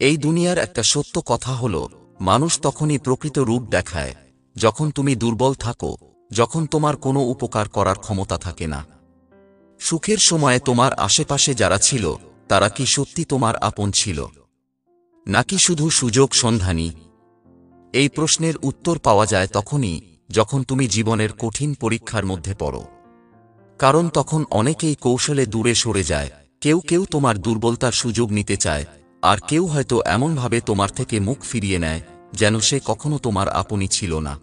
এই দুনিয়ার একটা সত্য কথা হলো, মানুষ তখনই প্রকৃত রূপ দেখায় যখন তুমি দুর্বল থাকো, যখন তোমার কোনো উপকার করার ক্ষমতা থাকে না। সুখের সময়ে তোমার আশেপাশে যারা ছিল তারা কি সত্যি তোমার আপন ছিল, নাকি শুধু সুযোগ সন্ধানী? এই প্রশ্নের উত্তর পাওয়া যায় তখনই যখন তুমি জীবনের কঠিন পরীক্ষার মধ্যে পড়ো। কারণ তখন অনেকেই কৌশলে দূরে সরে যায়, কেউ কেউ তোমার দুর্বলতার সুযোগ নিতে চায়, আর কেউ হয়তো এমনভাবে তোমার থেকে মুখ ফিরিয়ে নেয় যেন সে কখনো তোমার আপনই ছিল না।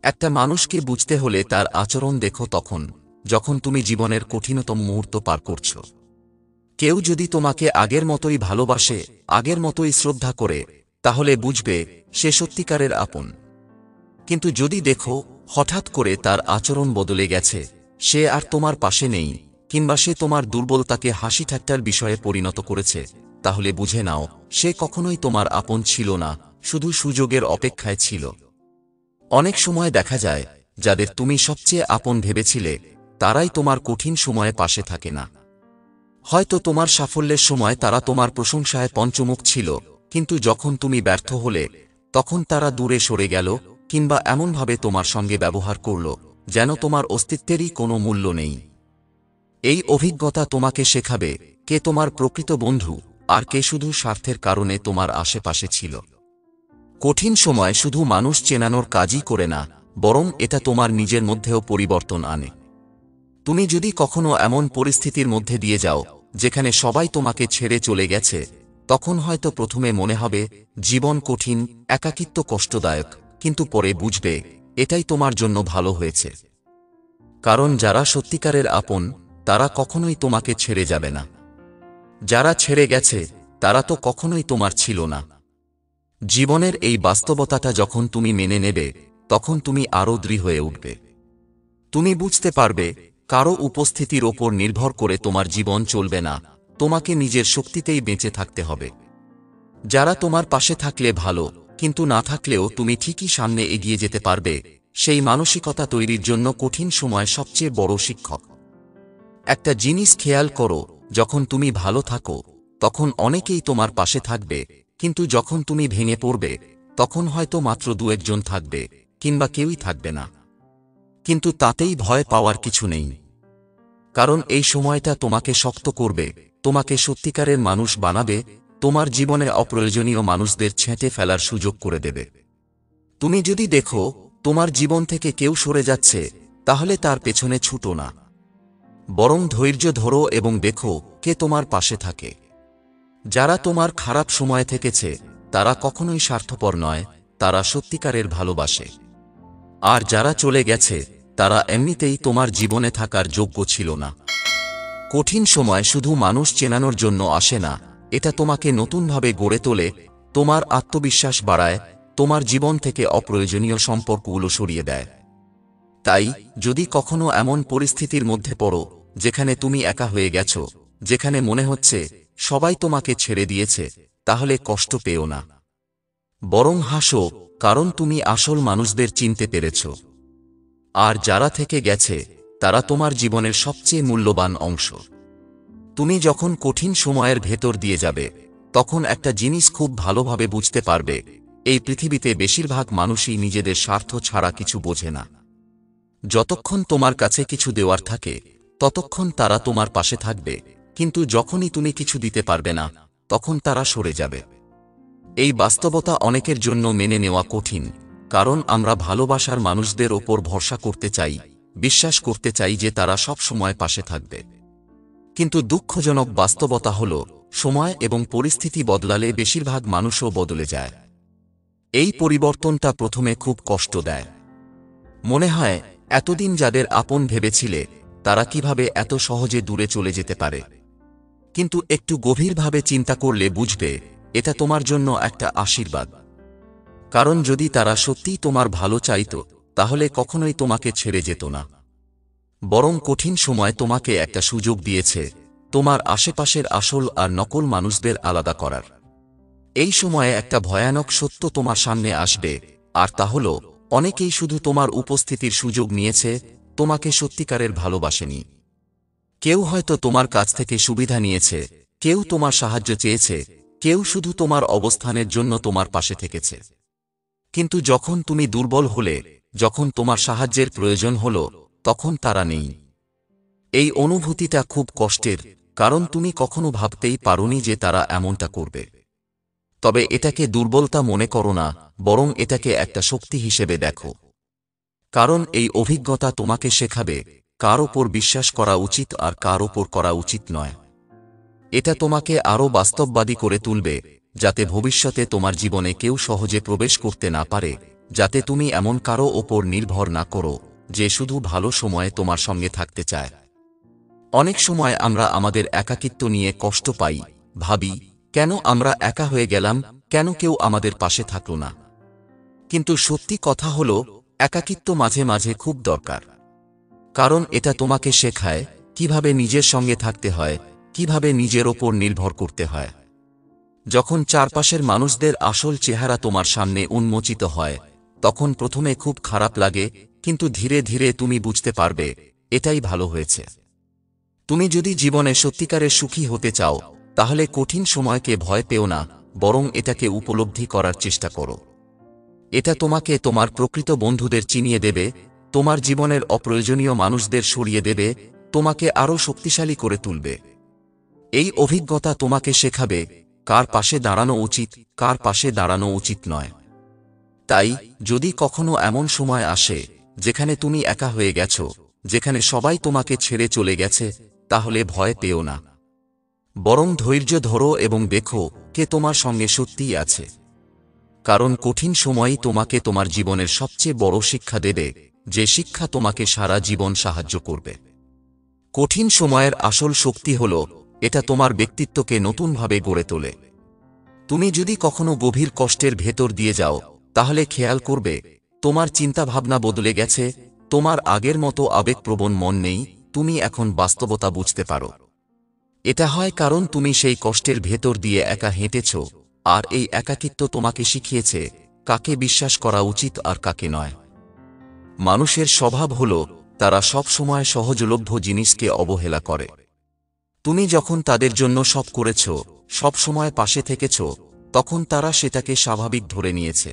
একটা মানুষকে বুঝতে হলে তার আচরণ দেখো তখন যখন তুমি জীবনের কঠিনতম মুহূর্ত পার করছো। কেউ যদি তোমাকে আগের মতোই ভালোবাসে, আগের মতোই শ্রদ্ধা করে, তাহলে বুঝবে সে সত্যিকারের আপন। কিন্তু যদি দেখো হঠাৎ করে তার আচরণ বদলে গেছে, সে আর তোমার পাশে নেই, কিংবা সে তোমার দুর্বলতাকে হাসি ঠাট্টার বিষয়ে পরিণত করেছে, তাহলে বুঝে নাও সে কখনোই তোমার আপন ছিল না, শুধু সুযোগের অপেক্ষায় ছিল। অনেক সময় দেখা যায় যাদের তুমি সবচেয়ে আপন ভেবেছিলে তারাই তোমার কঠিন সময়ে পাশে থাকে না। হয়তো তোমার সাফল্যের সময় তারা তোমার প্রশংসায় পঞ্চমুখ ছিল, কিন্তু যখন তুমি ব্যর্থ হলে তখন তারা দূরে সরে গেল, কিংবা এমনভাবে তোমার সঙ্গে ব্যবহার করল যেন তোমার অস্তিত্বেরই কোনো মূল্য নেই। এই অভিজ্ঞতা তোমাকে শেখাবে কে তোমার প্রকৃত বন্ধু আর কে শুধু স্বার্থের কারণে তোমার আশেপাশে ছিল। কঠিন সময় শুধু মানুষ চেনানোর কাজই করে না, বরং এটা তোমার নিজের মধ্যেও পরিবর্তন আনে। তুমি যদি কখনো এমন পরিস্থিতির মধ্যে দিয়ে যাও যেখানে সবাই তোমাকে ছেড়ে চলে গেছে, তখন হয়তো প্রথমে মনে হবে জীবন কঠিন, একাকিত্ব কষ্টদায়ক, কিন্তু পরে বুঝবে এটাই তোমার জন্য ভালো হয়েছে। কারণ যারা সত্যিকারের আপন তারা কখনোই তোমাকে ছেড়ে যাবে না। যারা ছেড়ে গেছে তারা তো কখনোই তোমার ছিল না। জীবনের এই বাস্তবতাটা যখন তুমি মেনে নেবে, তখন তুমি আরও দৃঢ় হয়ে উঠবে। তুমি বুঝতে পারবে কারো উপস্থিতির ওপর নির্ভর করে তোমার জীবন চলবে না, তোমাকে নিজের শক্তিতেই বেঁচে থাকতে হবে। যারা তোমার পাশে থাকলে ভালো, কিন্তু না থাকলেও তুমি ঠিকই সামনে এগিয়ে যেতে পারবে, সেই মানসিকতা তৈরির জন্য কঠিন সময় সবচেয়ে বড় শিক্ষক। একটা জিনিস খেয়াল করো, যখন তুমি ভালো থাকো তখন অনেকেই তোমার পাশে থাকবে, কিন্তু যখন তুমি ভেঙে পড়বে তখন হয়তো মাত্র দু একজন থাকবে, কিংবা কেউই থাকবে না। কিন্তু তাতেই ভয় পাওয়ার কিছু নেই, কারণ এই সময়টা তোমাকে শক্ত করবে, তোমাকে সত্যিকারের মানুষ বানাবে, তোমার জীবনে অপ্রয়োজনীয় মানুষদের ছেঁটে ফেলার সুযোগ করে দেবে। তুমি যদি দেখো তোমার জীবন থেকে কেউ সরে যাচ্ছে, তাহলে তার পেছনে ছুটো না, বরং ধৈর্য ধরো এবং দেখো কে তোমার পাশে থাকে। যারা তোমার খারাপ সময় থেকেছে তারা কখনোই স্বার্থপর নয়, তারা সত্যিকারের ভালোবাসে। আর যারা চলে গেছে তারা এমনিতেই তোমার জীবনে থাকার যোগ্য ছিল না। কঠিন সময় শুধু মানুষ চেনানোর জন্য আসে না, এটা তোমাকে নতুনভাবে গড়ে তোলে, তোমার আত্মবিশ্বাস বাড়ায়, তোমার জীবন থেকে অপ্রয়োজনীয় সম্পর্কগুলো সরিয়ে দেয়। তাই যদি কখনো এমন পরিস্থিতির মধ্যে পড়ো যেখানে তুমি একা হয়ে গেছো, যেখানে মনে হচ্ছে সবাই তোমাকে ছেড়ে দিয়েছে, তাহলে কষ্ট পেও না, বরং হাসো, কারণ তুমি আসল মানুষদের চিনতে পেরেছ। আর যারা থেকে গেছে তারা তোমার জীবনের সবচেয়ে মূল্যবান অংশ। তুমি যখন কঠিন সময়ের ভেতর দিয়ে যাবে, তখন একটা জিনিস খুব ভালোভাবে বুঝতে পারবে, এই পৃথিবীতে বেশিরভাগ মানুষই নিজেদের স্বার্থ ছাড়া কিছু বোঝে না। যতক্ষণ তোমার কাছে কিছু দেওয়ার থাকে ততক্ষণ তারা তোমার পাশে থাকবে, কিন্তু যখনই তুমি কিছু দিতে পারবে না তখন তারা সরে যাবে। এই বাস্তবতা অনেকের জন্য মেনে নেওয়া কঠিন, কারণ আমরা ভালোবাসার মানুষদের ওপর ভরসা করতে চাই, বিশ্বাস করতে চাই যে তারা সব সময় পাশে থাকবে। কিন্তু দুঃখজনক বাস্তবতা হল, সময় এবং পরিস্থিতি বদলালে বেশিরভাগ মানুষও বদলে যায়। এই পরিবর্তনটা প্রথমে খুব কষ্ট দেয়। মনে হয় এতদিন যাদের আপন ভেবেছিলে তারা কিভাবে এত সহজে দূরে চলে যেতে পারে। কিন্তু একটু গভীরভাবে চিন্তা করলে বুঝবে এটা তোমার জন্য একটা আশীর্বাদ। কারণ যদি তারা সত্যিই তোমার ভালো চাইতো তাহলে কখনোই তোমাকে ছেড়ে যেত না, বরং কঠিন সময় তোমাকে একটা সুযোগ দিয়েছে তোমার আশেপাশের আসল আর নকল মানুষদের আলাদা করার। এই সময়ে একটা ভয়ানক সত্য তোমার সামনে আসবে, আর তা হল অনেকেই শুধু তোমার উপস্থিতির সুযোগ নিয়েছে, তোমাকে সত্যিকারের ভালোবাসেনি। কেউ হয়তো তোমার কাছ থেকে সুবিধা নিয়েছে, কেউ তোমার সাহায্য চেয়েছে, কেউ শুধু তোমার অবস্থানের জন্য তোমার পাশে থেকেছে। কিন্তু যখন তুমি দুর্বল হলে, যখন তোমার সাহায্যের প্রয়োজন হল, তখন তারা নেই। এই অনুভূতিটা খুব কষ্টের, কারণ তুমি কখনো ভাবতেই পারোনি যে তারা এমনটা করবে। তবে এটাকে দুর্বলতা মনে করো না, বরং এটাকে একটা শক্তি হিসেবে দেখো। কারণ এই অভিজ্ঞতা তোমাকে শেখাবে কার ওপর বিশ্বাস করা উচিত আর কার ওপর করা উচিত নয়। এটা তোমাকে আরও বাস্তববাদী করে তুলবে, যাতে ভবিষ্যতে তোমার জীবনে কেউ সহজে প্রবেশ করতে না পারে, যাতে তুমি এমন কারো ওপর নির্ভর না করো যে শুধু ভালো সময়ে তোমার সঙ্গে থাকতে চায়। অনেক সময় আমরা আমাদের একাকিত্ব নিয়ে কষ্ট পাই, ভাবি, কেন আমরা একা হয়ে গেলাম, কেন কেউ আমাদের পাশে থাকল না। কিন্তু সত্যি কথা হলো, একাকিত্ব মাঝে মাঝে খুব দরকার। কারণ এটা তোমাকে শেখায় কিভাবে নিজের সঙ্গে থাকতে হয়, কিভাবে নিজের ওপর নির্ভর করতে হয়। যখন চারপাশের মানুষদের আসল চেহারা তোমার সামনে উন্মোচিত হয়, তখন প্রথমে খুব খারাপ লাগে, কিন্তু ধীরে ধীরে তুমি বুঝতে পারবে এটাই ভালো হয়েছে। তুমি যদি জীবনে সত্যিকারের সুখী হতে চাও, তাহলে কঠিন সময়কে ভয় পেও না, বরং এটাকে উপলব্ধি করার চেষ্টা করো। এটা তোমাকে তোমার প্রকৃত বন্ধুদের চিনিয়ে দেবে, তোমার জীবনের অপ্রয়োজনীয় মানুষদের সরিয়ে দেবে, তোমাকে আরও শক্তিশালী করে তুলবে। এই অভিজ্ঞতা তোমাকে শেখাবে কার পাশে দাঁড়ানো উচিত, কার পাশে দাঁড়ানো উচিত নয়। তাই যদি কখনো এমন সময় আসে যেখানে তুমি একা হয়ে গেছো, যেখানে সবাই তোমাকে ছেড়ে চলে গেছে, তাহলে ভয় পেও না। বরং ধৈর্য ধরো এবং দেখো কে তোমার সঙ্গে সত্যিই আছে। কারণ কঠিন সময়ই তোমাকে তোমার জীবনের সবচেয়ে বড় শিক্ষা দেবে, যে শিক্ষা তোমাকে সারা জীবন সাহায্য করবে। কঠিন সময়ের আসল শক্তি হল, এটা তোমার ব্যক্তিত্বকে নতুনভাবে গড়ে তোলে। তুমি যদি কখনো গভীর কষ্টের ভেতর দিয়ে যাও, তাহলে খেয়াল করবে তোমার চিন্তাভাবনা বদলে গেছে, তোমার আগের মতো আবেগপ্রবণ মন নেই, তুমি এখন বাস্তবতা বুঝতে পারো। এটা হয় কারণ তুমি সেই কষ্টের ভেতর দিয়ে একা হেঁটেছ, আর এই একাকিত্ব তোমাকে শিখিয়েছে কাকে বিশ্বাস করা উচিত আর কাকে নয়। মানুষের স্বভাব হল, তারা সব সময় সহজলভ্য জিনিসকে অবহেলা করে। তুমি যখন তাদের জন্য সব করেছ, সব সময় পাশে থেকেছ, তখন তারা সেটাকে স্বাভাবিক ধরে নিয়েছে।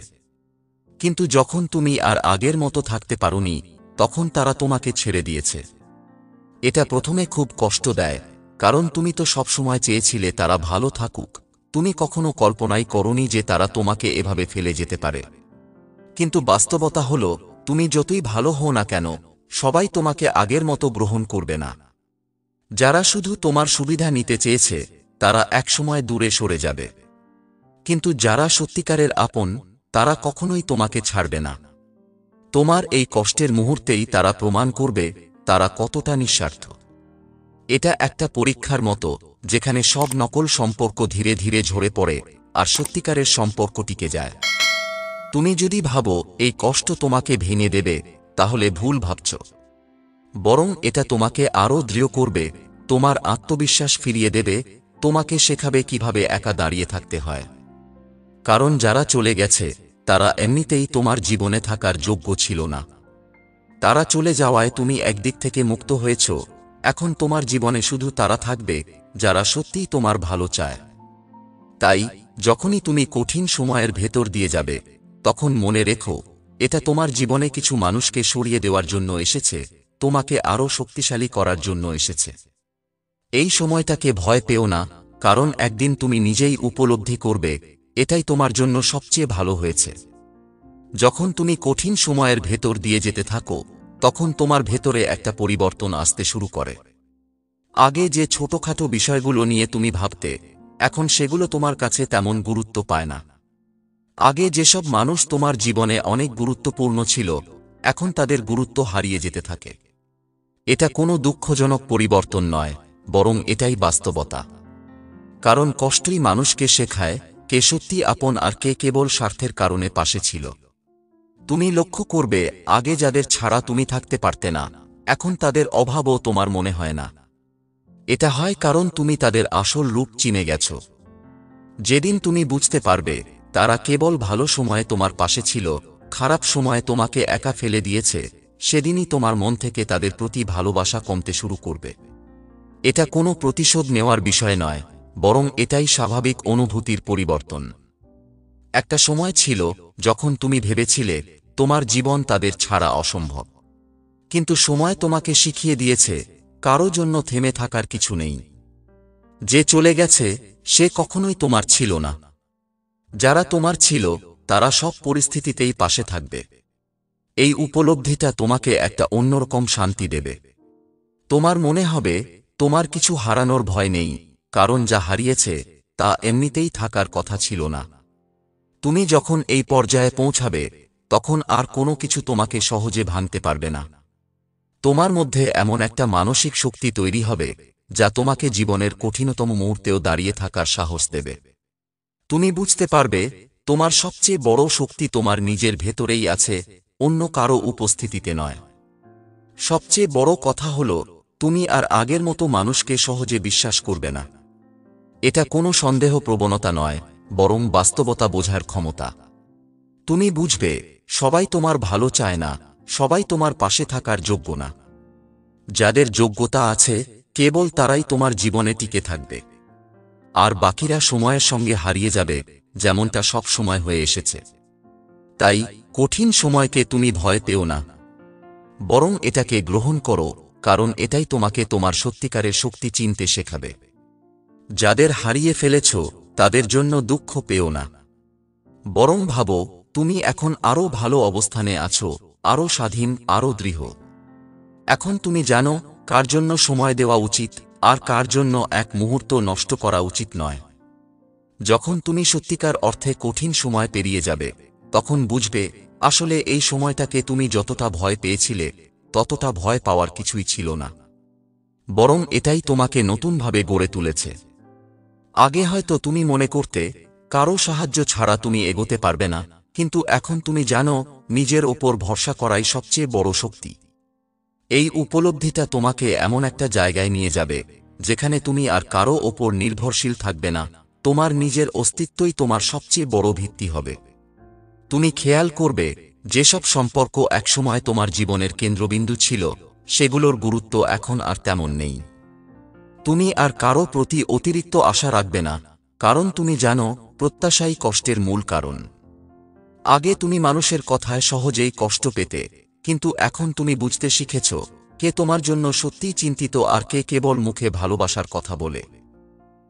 কিন্তু যখন তুমি আর আগের মতো থাকতে পারোনি, তখন তারা তোমাকে ছেড়ে দিয়েছে। এটা প্রথমে খুব কষ্ট দেয়, কারণ তুমি তো সবসময় চেয়েছিলে তারা ভালো থাকুক, তুমি কখনো কল্পনাই করোনি যে তারা তোমাকে এভাবে ফেলে যেতে পারে। কিন্তু বাস্তবতা হল, তুমি যতই ভালো হও না কেন, সবাই তোমাকে আগের মতো গ্রহণ করবে না। যারা শুধু তোমার সুবিধা নিতে চেয়েছে, তারা একসময় দূরে সরে যাবে। কিন্তু যারা সত্যিকারের আপন, তারা কখনোই তোমাকে ছাড়বে না। তোমার এই কষ্টের মুহূর্তেই তারা প্রমাণ করবে তারা কতটা নিঃস্বার্থ। এটা একটা পরীক্ষার মতো, যেখানে সব নকল সম্পর্ক ধীরে ধীরে ঝরে পড়ে আর সত্যিকারের সম্পর্ক টিকে যায়। তুমি যদি ভাবো এই কষ্ট তোমাকে ভেঙে দেবে, তাহলে ভুল ভাবছ। বরং এটা তোমাকে আরও দৃঢ় করবে, তোমার আত্মবিশ্বাস ফিরিয়ে দেবে, তোমাকে শেখাবে কিভাবে একা দাঁড়িয়ে থাকতে হয়। কারণ যারা চলে গেছে, তারা এমনিতেই তোমার জীবনে থাকার যোগ্য ছিল না। তারা চলে যাওয়ায় তুমি একদিক থেকে মুক্ত হয়েছ, এখন তোমার জীবনে শুধু তারা থাকবে যারা সত্যিই তোমার ভালো চায়। তাই যখনই তুমি কঠিন সময়ের ভেতর দিয়ে যাবে, তখন মনে রেখো, এটা তোমার জীবনে কিছু মানুষকে সরিয়ে দেওয়ার জন্য এসেছে, তোমাকে আরও শক্তিশালী করার জন্য এসেছে। এই সময়টাকে ভয় পেও না, কারণ একদিন তুমি নিজেই উপলব্ধি করবে এটাই তোমার জন্য সবচেয়ে ভালো হয়েছে। যখন তুমি কঠিন সময়ের ভেতর দিয়ে যেতে থাকো, তখন তোমার ভেতরে একটা পরিবর্তন আসতে শুরু করে। আগে যে ছোটখাটো বিষয়গুলো নিয়ে তুমি ভাবতে, এখন সেগুলো তোমার কাছে তেমন গুরুত্ব পায় না। আগে যেসব মানুষ তোমার জীবনে অনেক গুরুত্বপূর্ণ ছিল, এখন তাদের গুরুত্ব হারিয়ে যেতে থাকে। এটা কোনো দুঃখজনক পরিবর্তন নয়, বরং এটাই বাস্তবতা। কারণ কষ্টই মানুষকে শেখায় কে সত্যি আপন আর কে কেবল স্বার্থের কারণে পাশে ছিল। তুমি লক্ষ্য করবে, আগে যাদের ছাড়া তুমি থাকতে পারতে না, এখন তাদের অভাবও তোমার মনে হয় না। এটা হয় কারণ তুমি তাদের আসল রূপ চিনে গেছ। যেদিন তুমি বুঝতে পারবে তারা কেবল ভালো সময়ে তোমার পাশে ছিল, খারাপ সময়ে তোমাকে একা ফেলে দিয়েছে, সেদিনই তোমার মন থেকে তাদের প্রতি ভালোবাসা কমতে শুরু করবে। এটা কোনো প্রতিশোধ নেওয়ার বিষয় নয়, বরং এটাই স্বাভাবিক অনুভূতির পরিবর্তন। একটা সময় ছিল যখন তুমি ভেবেছিলে তোমার জীবন তাদের ছাড়া অসম্ভব। কিন্তু সময় তোমাকে শিখিয়ে দিয়েছে কারো জন্য থেমে থাকার কিছু নেই। যে চলে গেছে সে কখনোই তোমার ছিল না। যারা তোমার ছিল তারা সব পরিস্থিতিতেই পাশে থাকবে। এই উপলব্ধিটা তোমাকে একটা অন্যরকম শান্তি দেবে। তোমার মনে হবে তোমার কিছু হারানোর ভয় নেই, কারণ যা হারিয়েছে তা এমনিতেই থাকার কথা ছিল না। তুমি যখন এই পর্যায়ে পৌঁছাবে তখন আর কোনো কিছু তোমাকে সহজে ভাঙতে পারবে না। তোমার মধ্যে এমন একটা মানসিক শক্তি তৈরি হবে যা তোমাকে জীবনের কঠিনতম মুহূর্তেও দাঁড়িয়ে থাকার সাহস দেবে। তুমি বুঝতে পারবে তোমার সবচেয়ে বড় শক্তি তোমার নিজের ভেতরেই আছে, অন্য কারো উপস্থিতিতে নয়। সবচেয়ে বড় কথা হলো তুমি আর আগের মতো মানুষকে সহজে বিশ্বাস করবে না। এটা কোনো সন্দেহ প্রবণতা নয়, বরং বাস্তবতা বোঝার ক্ষমতা। তুমি বুঝবে সবাই তোমার ভালো চায় না, সবাই তোমার পাশে থাকার যোগ্য না। যাদের যোগ্যতা আছে কেবল তারাই তোমার জীবনে টিকে থাকবে, আর বাকিরা সময়ের সঙ্গে হারিয়ে যাবে, যেমনটা সব সময় হয়ে এসেছে। তাই কঠিন সময়কে তুমি ভয় পেও না, বরং এটাকে গ্রহণ করো, কারণ এটাই তোমাকে তোমার সত্যিকারের শক্তি চিনতে শেখাবে। যাদের হারিয়ে ফেলেছ তাদের জন্য দুঃখ পেও না, বরং ভাবো তুমি এখন আরও ভালো অবস্থানে আছো, আরও স্বাধীন, আরও দৃঢ়। এখন তুমি জানো কার জন্য সময় দেওয়া উচিত আর কার জন্য এক মুহূর্ত নষ্ট করা উচিত নয়। যখন তুমি সত্যিকার অর্থে কঠিন সময় পেরিয়ে যাবে তখন বুঝবে আসলে এই সময়টাকে তুমি যতটা ভয় পেয়েছিলে ততটা ভয় পাওয়ার কিছুই ছিল না, বরং এটাই তোমাকে নতুনভাবে গড়ে তুলেছে। আগে হয়তো তুমি মনে করতে কারো সাহায্য ছাড়া তুমি এগোতে পারবে না, কিন্তু এখন তুমি জানো নিজের ওপর ভরসা করাই সবচেয়ে বড় শক্তি। এই উপলব্ধিটা তোমাকে এমন একটা জায়গায় নিয়ে যাবে যেখানে তুমি আর কারো ওপর নির্ভরশীল থাকবে না, তোমার নিজের অস্তিত্বই তোমার সবচেয়ে বড় ভিত্তি হবে। তুমি খেয়াল করবে যেসব সম্পর্ক একসময় তোমার জীবনের কেন্দ্রবিন্দু ছিল সেগুলোর গুরুত্ব এখন আর তেমন নেই। তুমি আর কারো প্রতি অতিরিক্ত আশা রাখবে না, কারণ তুমি জানো প্রত্যাশাই কষ্টের মূল কারণ। আগে তুমি মানুষের কথায় সহজেই কষ্ট পেতে, কিন্তু এখন তুমি বুঝতে শিখেছ কে তোমার জন্য সত্যিই চিন্তিত আর কে কেবল মুখে ভালোবাসার কথা বলে।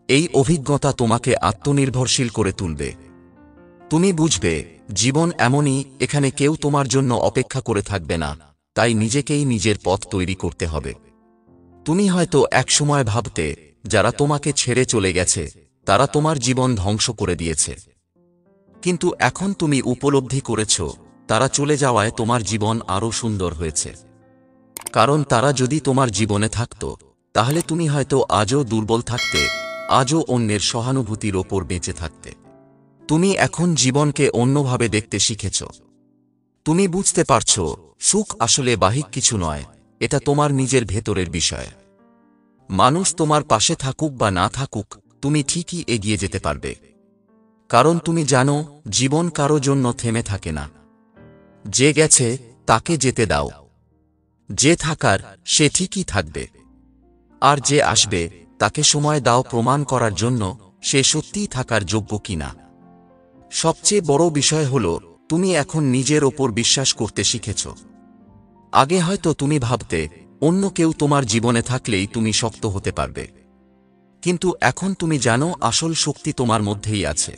এই অভিজ্ঞতা তোমাকে আত্মনির্ভরশীল করে তুলবে। তুমি বুঝবে জীবন এমনই, এখানে কেউ তোমার জন্য অপেক্ষা করে থাকবে না, তাই নিজেকেই নিজের পথ তৈরি করতে হবে। তুমি হয়তো একসময় ভাবতে যারা তোমাকে ছেড়ে চলে গেছে তারা তোমার জীবন ধ্বংস করে দিয়েছে, কিন্তু এখন তুমি উপলব্ধি করেছ তারা চলে যাওয়ায় তোমার জীবন আরও সুন্দর হয়েছে। কারণ তারা যদি তোমার জীবনে থাকত তাহলে তুমি হয়তো আজও দুর্বল থাকতে, আজও অন্যের সহানুভূতির ওপর বেঁচে থাকতে। তুমি এখন জীবনকে অন্যভাবে দেখতে শিখেছ। তুমি বুঝতে পারছ সুখ আসলে বাহ্যিক কিছু নয়, এটা তোমার নিজের ভেতরের বিষয়। মানুষ তোমার পাশে থাকুক বা না থাকুক তুমি ঠিকই এগিয়ে যেতে পারবে, কারণ তুমি জানো জীবন কারো জন্য থেমে থাকে না। যে গেছে তাকে যেতে দাও, যে থাকার সে ঠিকই থাকবে, আর যে আসবে তাকে সময় দাও প্রমাণ করার জন্য সে সত্যিই থাকার যোগ্য কিনা। সবচেয়ে বড় বিষয় হল তুমি এখন নিজের ওপর বিশ্বাস করতে শিখেছ। আগে হয়তো তুমি ভাবতে অন্য কেউ তোমার জীবনে থাকলেই তুমি শক্ত হতে পারবে, কিন্তু এখন তুমি জানো আসল শক্তি তোমার মধ্যেই আছে।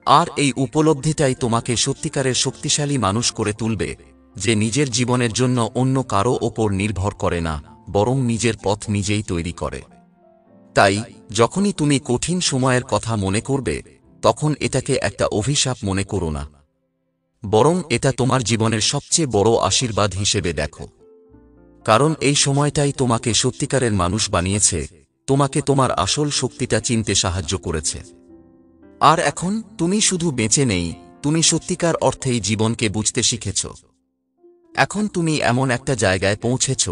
আর এই উপলব্ধিটাই তোমাকে সত্যিকারের শক্তিশালী মানুষ করে তুলবে, যে নিজের জীবনের জন্য অন্য কারো ওপর নির্ভর করে না, বরং নিজের পথ নিজেই তৈরি করে। তাই যখনই তুমি কঠিন সময়ের কথা মনে করবে তখন এটাকে একটা অভিশাপ মনে করো না, বরং এটা তোমার জীবনের সবচেয়ে বড় আশীর্বাদ হিসেবে দেখো। কারণ এই সময়টাই তোমাকে সত্যিকারের মানুষ বানিয়েছে, তোমাকে তোমার আসল শক্তিটা চিনতে সাহায্য করেছে। আর এখন তুমি শুধু বেঁচে নেই, তুমি সত্যিকার অর্থেই জীবনকে বুঝতে শিখেছ। এখন তুমি এমন একটা জায়গায় পৌঁছেছ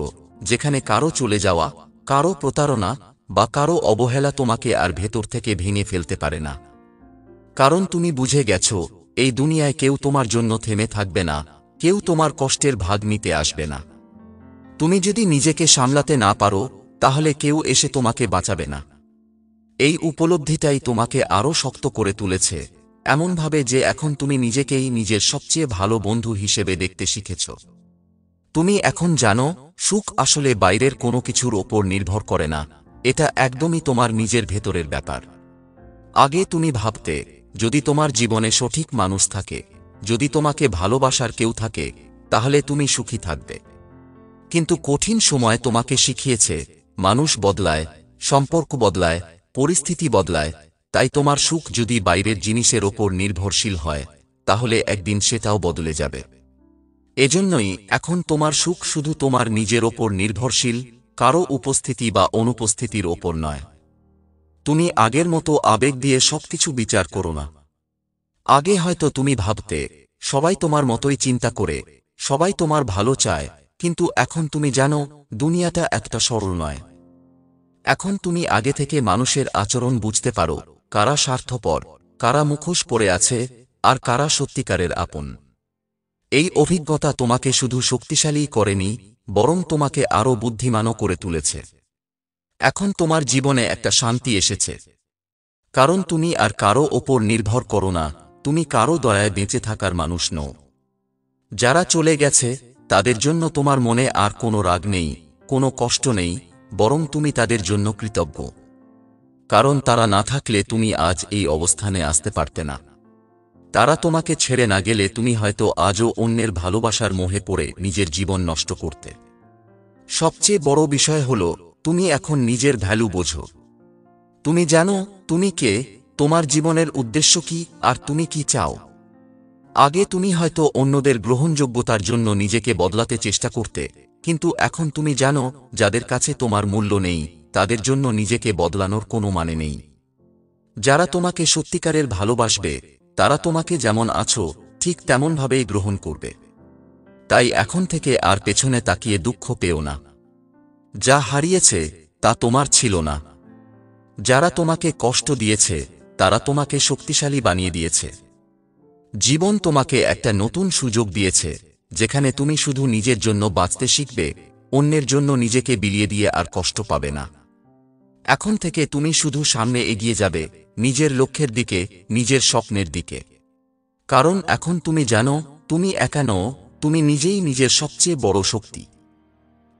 যেখানে কারো চলে যাওয়া, কারো প্রতারণা বা কারো অবহেলা তোমাকে আর ভেতর থেকে ভেঙে ফেলতে পারে না। কারণ তুমি বুঝে গেছ এই দুনিয়ায় কেউ তোমার জন্য থেমে থাকবে না, কেউ তোমার কষ্টের ভাগ নিতে আসবে না। তুমি যদি নিজেকে সামলাতে না পারো তাহলে কেউ এসে তোমাকে বাঁচাবে না। এই উপলব্ধিটাই তোমাকে আরও শক্ত করে তুলেছে, এমনভাবে যে এখন তুমি নিজেকেই নিজের সবচেয়ে ভালো বন্ধু হিসেবে দেখতে শিখেছ। তুমি এখন জানো, সুখ আসলে বাইরের কোনো কিছুর ওপর নির্ভর করে না, এটা একদমই তোমার নিজের ভেতরের ব্যাপার। আগে তুমি ভাবতে, যদি তোমার জীবনে সঠিক মানুষ থাকে, যদি তোমাকে ভালোবাসার কেউ থাকে, তাহলে তুমি সুখী থাকবে। কিন্তু কঠিন সময় তোমাকে শিখিয়েছে, মানুষ বদলায়, সম্পর্ক বদলায়, পরিস্থিতি বদলায়, তাই তোমার সুখ যদি বাইরের জিনিসের ওপর নির্ভরশীল হয়, তাহলে একদিন সেটাও বদলে যাবে। এজন্যই এখন তোমার সুখ শুধু তোমার নিজের ওপর নির্ভরশীল, কারো উপস্থিতি বা অনুপস্থিতির ওপর নয়। তুমি আগের মতো আবেগ দিয়ে সবকিছু বিচার করো না। আগে হয়তো তুমি ভাবতে, সবাই তোমার মতোই চিন্তা করে, সবাই তোমার ভালো চায়, কিন্তু এখন তুমি জানো, দুনিয়াটা একটা সরল নয়। এখন তুমি আগে থেকে মানুষের আচরণ বুঝতে পারো, কারা স্বার্থপর, কারা মুখোশ পরে আছে, আর কারা সত্যিকারের আপন। এই অভিজ্ঞতা তোমাকে শুধু শক্তিশালী করেনি, বরং তোমাকে আরও বুদ্ধিমানও করে তুলেছে। এখন তোমার জীবনে একটা শান্তি এসেছে, কারণ তুমি আর কারো ওপর নির্ভর করো না, তুমি কারো দয়ায় বেঁচে থাকার মানুষ নও। যারা চলে গেছে, তাদের জন্য তোমার মনে আর কোনো রাগ নেই, কোনো কষ্ট নেই, বরং তুমি তাদের জন্য কৃতজ্ঞ। কারণ তারা না থাকলে তুমি আজ এই অবস্থানে আসতে পারতে না। তারা তোমাকে ছেড়ে না গেলে তুমি হয়তো আজও অন্যের ভালোবাসার মোহে পড়ে নিজের জীবন নষ্ট করতে। সবচেয়ে বড় বিষয় হল, তুমি এখন নিজের ভ্যালু বোঝো। তুমি জানো তুমি কে, তোমার জীবনের উদ্দেশ্য কি, আর তুমি কি চাও। আগে তুমি হয়তো অন্যদের গ্রহণযোগ্যতার জন্য নিজেকে বদলাতে চেষ্টা করতে, কিন্তু এখন তুমি জানো, যাদের কাছে তোমার মূল্য নেই, তাদের জন্য নিজেকে বদলানোর কোনো মানে নেই। যারা তোমাকে সত্যিকারের ভালোবাসবে, তারা তোমাকে যেমন আছো ঠিক তেমনভাবেই গ্রহণ করবে। তাই এখন থেকে আর পেছনে তাকিয়ে দুঃখ পেও না। যা হারিয়েছে তা তোমার ছিল না। যারা তোমাকে কষ্ট দিয়েছে, তারা তোমাকে শক্তিশালী বানিয়ে দিয়েছে। জীবন তোমাকে একটা নতুন সুযোগ দিয়েছে, যেখানে তুমি শুধু নিজের জন্য বাঁচতে শিখবে, অন্যের জন্য নিজেকে বিলিয়ে দিয়ে আর কষ্ট পাবে না। এখন থেকে তুমি শুধু সামনে এগিয়ে যাবে, নিজের লক্ষ্যের দিকে, নিজের স্বপ্নের দিকে। কারণ এখন তুমি জানো, তুমি একা নও, তুমি নিজেই নিজের সবচেয়ে বড় শক্তি।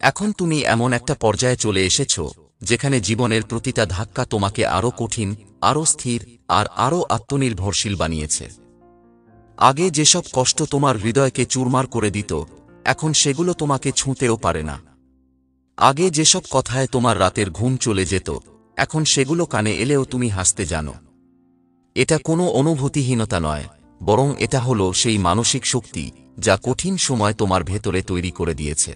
এখন তুমি এমন একটা পর্যায়ে চলে এসেছ, যেখানে জীবনের প্রতিটা ধাক্কা তোমাকে আরও কঠিন, আরও স্থির, আর আরও আত্মনির্ভরশীল বানিয়েছে। আগে যেসব কষ্ট তোমার হৃদয়কে চুরমার করে দিত, এখন সেগুলো তোমাকে ছুঁতেও পারে না। আগে যেসব কথায় তোমার রাতের ঘুম চলে যেত, এখন সেগুলো কানে এলেও তুমি হাসতে জানো। এটা কোনো অনুভূতিহীনতা নয়, বরং এটা হলো সেই মানসিক শক্তি, যা কঠিন সময় তোমার ভেতরে তৈরি করে দিয়েছে।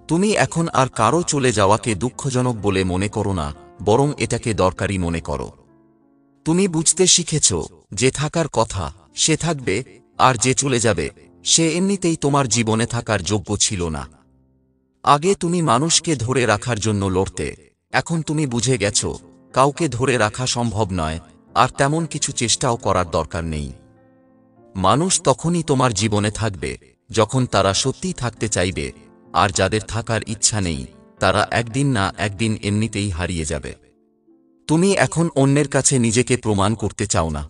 তুমি এখন আর কারো চলে যাওয়াকে দুঃখজনক বলে মনে করো না, বরং এটাকে দরকারি মনে করো। তুমি বুঝতে শিখেছ, যে থাকার কথা সে থাকবে, আর যে চলে যাবে সে এমনিতেই তোমার জীবনে থাকার যোগ্য ছিল না। আগে তুমি মানুষকে ধরে রাখার জন্য লড়তে, এখন তুমি বুঝে গেছ, কাউকে ধরে রাখা সম্ভব নয়, আর তেমন কিছু চেষ্টাও করার দরকার নেই। মানুষ তখনই তোমার জীবনে থাকবে, যখন তারা সত্যিই থাকতে চাইবে, আর যাদের থাকার ইচ্ছা নেই, তারা একদিন না একদিন এমনিতেই হারিয়ে যাবে। তুমি এখন অন্যের কাছে নিজেকে প্রমাণ করতে চাও না।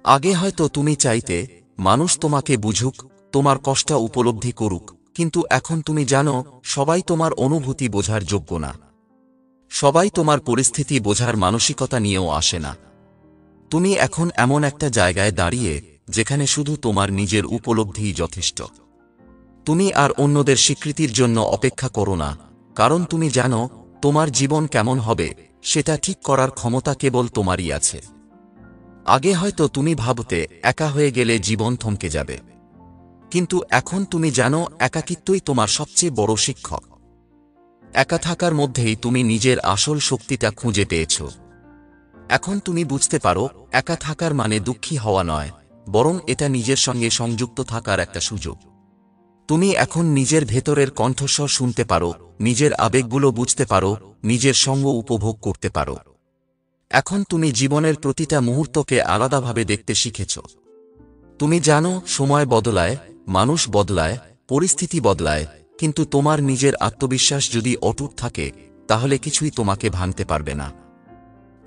আগে হয়তো তুমি চাইতে, মানুষ তোমাকে বুঝুক, তোমার কষ্ট উপলব্ধি করুক, কিন্তু এখন তুমি জানো, সবাই তোমার অনুভূতি বোঝার যোগ্য না। সবাই তোমার পরিস্থিতি বোঝার মানসিকতা নিয়েও আসে না। তুমি এখন এমন একটা জায়গায় দাঁড়িয়ে, যেখানে শুধু তোমার নিজের উপলব্ধিই যথেষ্ট। তুমি আর অন্যদের স্বীকৃতির জন্য অপেক্ষা করো না, কারণ তুমি জানো, তোমার জীবন কেমন হবে সেটা ঠিক করার ক্ষমতা কেবল তোমারই আছে। আগে হয়তো তুমি ভাবতে, একা হয়ে গেলে জীবন থমকে যাবে, কিন্তু এখন তুমি জানো, একাকিত্বই তোমার সবচেয়ে বড় শিক্ষক। একা থাকার মধ্যেই তুমি নিজের আসল শক্তিটা খুঁজে পেয়েছ। এখন তুমি বুঝতে পারো, একা থাকার মানে দুঃখী হওয়া নয়, বরং এটা নিজের সঙ্গে সংযুক্ত থাকার একটা সুযোগ। তুমি এখন নিজের ভেতরের কণ্ঠস্বর শুনতে পারো, নিজের আবেগগুলো বুঝতে পারো, নিজের সঙ্গ উপভোগ করতে পারো। এখন তুমি জীবনের প্রতিটা মুহূর্তকে আলাদাভাবে দেখতে শিখেছ। তুমি জানো, সময় বদলায়, মানুষ বদলায়, পরিস্থিতি বদলায়, কিন্তু তোমার নিজের আত্মবিশ্বাস যদি অটুট থাকে, তাহলে কিছুই তোমাকে ভাঙতে পারবে না।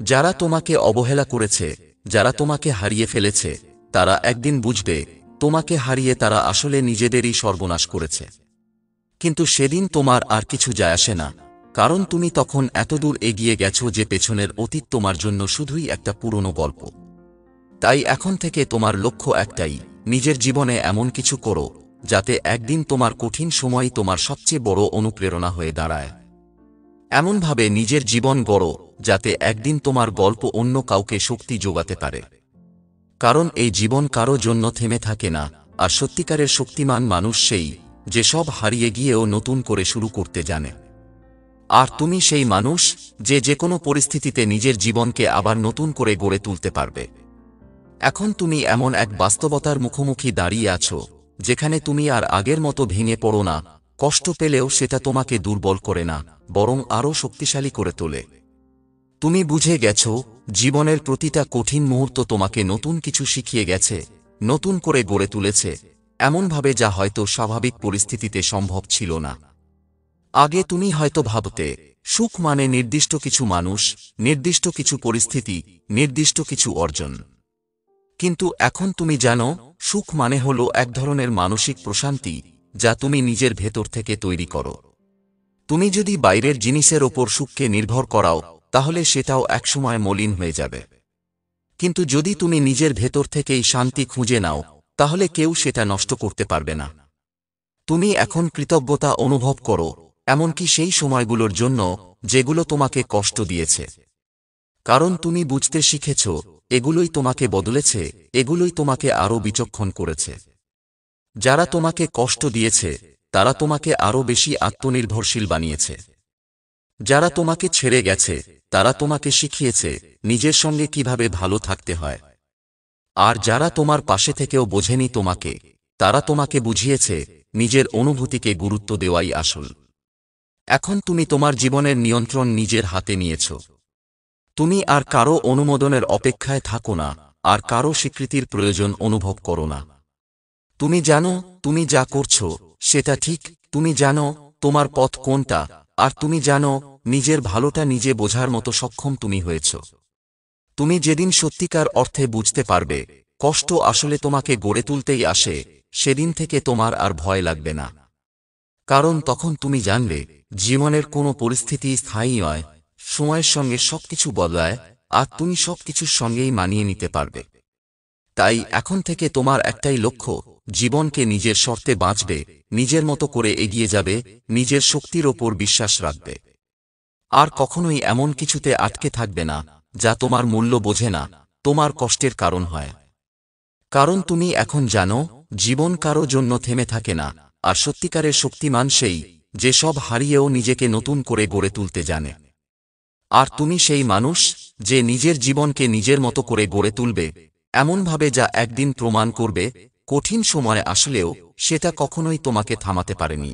যারা তোমাকে অবহেলা করেছে, যারা তোমাকে হারিয়ে ফেলেছে, তারা একদিন বুঝবে তোমাকে হারিয়ে তারা আসলে নিজেদেরই সর্বনাশ করেছে। কিন্তু সেদিন তোমার আর কিছু যায় আসে না, কারণ তুমি তখন এতদূর এগিয়ে গেছো যে পেছনের অতীত তোমার জন্য শুধুই একটা পুরনো গল্প। তাই এখন থেকে তোমার লক্ষ্য একটাই, নিজের জীবনে এমন কিছু করো যাতে একদিন তোমার কঠিন সময় তোমার সবচেয়ে বড় অনুপ্রেরণা হয়ে দাঁড়ায়। এমনভাবে নিজের জীবন গড়ো যাতে একদিন তোমার গল্প অন্য কাউকে শক্তি যোগাতে পারে। কারণ এই জীবন কারো জন্য থেমে থাকে না, আর সত্যিকারের শক্তিমান মানুষ সেই যে সব হারিয়ে গিয়েও নতুন করে শুরু করতে জানে। আর তুমি সেই মানুষ যে যে কোনো পরিস্থিতিতে নিজের জীবনকে আবার নতুন করে গড়ে তুলতে পারবে। এখন তুমি এমন এক বাস্তবতার মুখোমুখি দাঁড়িয়ে আছো যেখানে তুমি আর আগের মতো ভেঙে পড়ো না, কষ্ট পেলেও সেটা তোমাকে দুর্বল করে না, বরং আরও শক্তিশালী করে তোলে। তুমি বুঝে গেছো জীবনের প্রতিটা কঠিন মুহূর্ত তোমাকে নতুন কিছু শিখিয়ে গেছে, নতুন করে গড়ে তুলেছে, এমনভাবে যা হয়তো স্বাভাবিক পরিস্থিতিতে সম্ভব ছিল না। আগে তুমি হয়তো ভাবতে সুখ মানে নির্দিষ্ট কিছু মানুষ, নির্দিষ্ট কিছু পরিস্থিতি, নির্দিষ্ট কিছু অর্জন। কিন্তু এখন তুমি জানো সুখ মানে হলো এক ধরনের মানসিক প্রশান্তি যা তুমি নিজের ভেতর থেকে তৈরি করো। তুমি যদি বাইরের জিনিসের ওপর সুখকে নির্ভর করাও তাহলে সেটাও একসময় মলিন হয়ে যাবে। কিন্তু যদি তুমি নিজের ভেতর থেকেই শান্তি খুঁজে নাও তাহলে কেউ সেটা নষ্ট করতে পারবে না। তুমি এখন কৃতজ্ঞতা অনুভব করো, এমনকি সেই সময়গুলোর জন্য যেগুলো তোমাকে কষ্ট দিয়েছে। কারণ তুমি বুঝতে শিখেছ এগুলোই তোমাকে বদলেছে, এগুলোই তোমাকে আরও বিচক্ষণ করেছে। যারা তোমাকে কষ্ট দিয়েছে তারা তোমাকে আরও বেশি আত্মনির্ভরশীল বানিয়েছে। যারা তোমাকে ছেড়ে গেছে তারা তোমাকে শিখিয়েছে নিজের সঙ্গে কিভাবে ভালো থাকতে হয়। আর যারা তোমার পাশে থেকেও বোঝেনি তোমাকে, তারা তোমাকে বুঝিয়েছে নিজের অনুভূতিকে গুরুত্ব দেওয়াই আসল। এখন তুমি তোমার জীবনের নিয়ন্ত্রণ নিজের হাতে নিয়েছ। তুমি আর কারো অনুমোদনের অপেক্ষায় থাকো না, আর কারো স্বীকৃতির প্রয়োজন অনুভব করো না। তুমি জানো তুমি যা করছো সেটা ঠিক, তুমি জানো তোমার পথ কোনটা, আর তুমি জানো নিজের ভালোটা নিজে বোঝার মতো সক্ষম তুমি হয়েছ। তুমি যেদিন সত্যিকার অর্থে বুঝতে পারবে কষ্ট আসলে তোমাকে গড়ে তুলতেই আসে, সেদিন থেকে তোমার আর ভয় লাগবে না। কারণ তখন তুমি জানবে জীবনের কোনো পরিস্থিতি স্থায়ী নয়, সময়ের সঙ্গে সবকিছু বদলায়, আর তুমি সবকিছুর সঙ্গেই মানিয়ে নিতে পারবে। তাই এখন থেকে তোমার একটাই লক্ষ্য, জীবনকে নিজের শর্তে বাঁচবে, নিজের মতো করে এগিয়ে যাবে, নিজের শক্তির ওপর বিশ্বাস রাখবে। আর কখনোই এমন কিছুতে আটকে থাকবে না যা তোমার মূল্য বোঝে না, তোমার কষ্টের কারণ হয়। কারণ তুমি এখন জানো জীবন কারো জন্য থেমে থাকে না, আর সত্যিকারের শক্তিমান সেই যে সব হারিয়েও নিজেকে নতুন করে গড়ে তুলতে জানে। আর তুমি সেই মানুষ যে নিজের জীবনকে নিজের মতো করে গড়ে তুলবে, এমনভাবে যা একদিন প্রমাণ করবে কঠিন সময় আসলেও সেটা কখনোই তোমাকে থামাতে পারেনি।